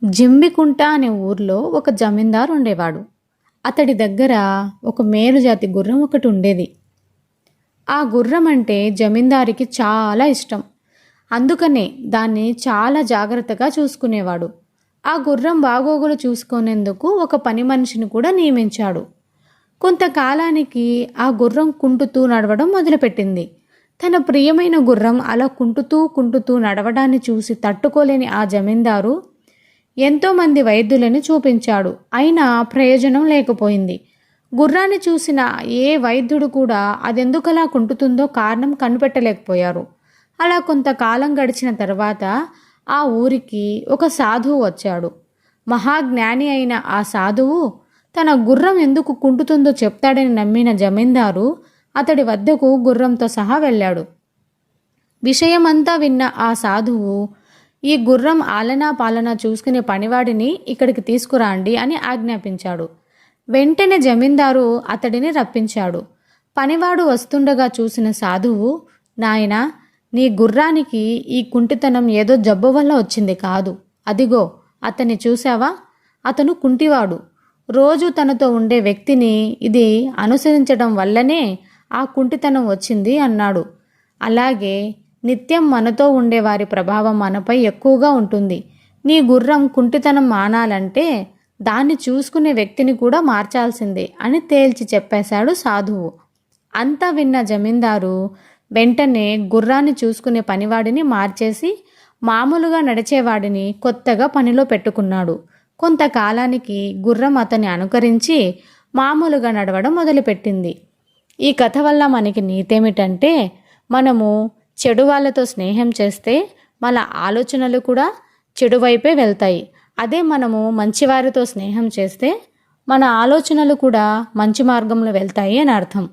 జింబికుంట అనే ఊర్లో ఒక జమీందారు ఉండేవాడు. అతడి దగ్గర ఒక మేలుజాతి గుర్రం ఒకటి ఉండేది. ఆ గుర్రం అంటే జమీందారికి చాలా ఇష్టం. అందుకనే దాన్ని చాలా జాగ్రత్తగా చూసుకునేవాడు. ఆ గుర్రం బాగోగులు చూసుకునేందుకు ఒక పని మనిషిని కూడా నియమించాడు. కొంతకాలానికి ఆ గుర్రం కుంటుతూ నడవడం మొదలుపెట్టింది. తన ప్రియమైన గుర్రం అలా కుంటుతూ నడవడాన్ని చూసి తట్టుకోలేని ఆ జమీందారు ఎంతోమంది వైద్యులను చూపించాడు. అయినా ప్రయోజనం లేకపోయింది. గుర్రాన్ని చూసిన ఏ వైద్యుడు కూడా అదెందుకలా కుంటుతుందో కారణం కనిపెట్టలేకపోయారు. అలా కొంతకాలం గడిచిన తర్వాత ఆ ఊరికి ఒక సాధువు వచ్చాడు. మహాజ్ఞాని అయిన ఆ సాధువు తన గుర్రం ఎందుకు కుంటుతుందో చెప్తాడని నమ్మిన జమీందారు అతడి వద్దకు గుర్రంతో సహా వెళ్ళాడు. విషయమంతా విన్న ఆ సాధువు, ఈ గుర్రం ఆలనా పాలనా చూసుకునే పనివాడిని ఇక్కడికి తీసుకురాండి అని ఆజ్ఞాపించాడు. వెంటనే జమీందారు అతడిని రప్పించాడు. పనివాడు వస్తుండగా చూసిన సాధువు, నాయనా, నీ గుర్రానికి ఈ కుంటితనం ఏదో జబ్బు వల్ల వచ్చింది కాదు. అదిగో అతన్ని చూశావా? అతను కుంటివాడు. రోజు తనతో ఉండే వ్యక్తిని ఇది అనుసరించడం వల్లనే ఆ కుంటితనం వచ్చింది అన్నాడు. అలాగే నిత్యం మనతో ఉండే వారి ప్రభావం మనపై ఎక్కువగా ఉంటుంది. నీ గుర్రం కుంటితనం మానాలంటే దాన్ని చూసుకునే వ్యక్తిని కూడా మార్చాల్సిందే అని తేల్చి చెప్పేశాడు సాధువు. అంతా విన్న జమీందారు వెంటనే గుర్రాన్ని చూసుకునే పనివాడిని మార్చేసి మామూలుగా నడిచేవాడిని కొత్తగా పనిలో పెట్టుకున్నాడు. కొంతకాలానికి గుర్రం అతన్ని అనుకరించి మామూలుగా నడవడం మొదలుపెట్టింది. ఈ కథ వల్ల మనకి నీతేమిటంటే, మనము చెడు వాళ్ళతో స్నేహం చేస్తే మన ఆలోచనలు కూడా చెడు వైపే వెళ్తాయి. అదే మనము మంచివారితో స్నేహం చేస్తే మన ఆలోచనలు కూడా మంచి మార్గంలో వెళ్తాయి అని అర్థం.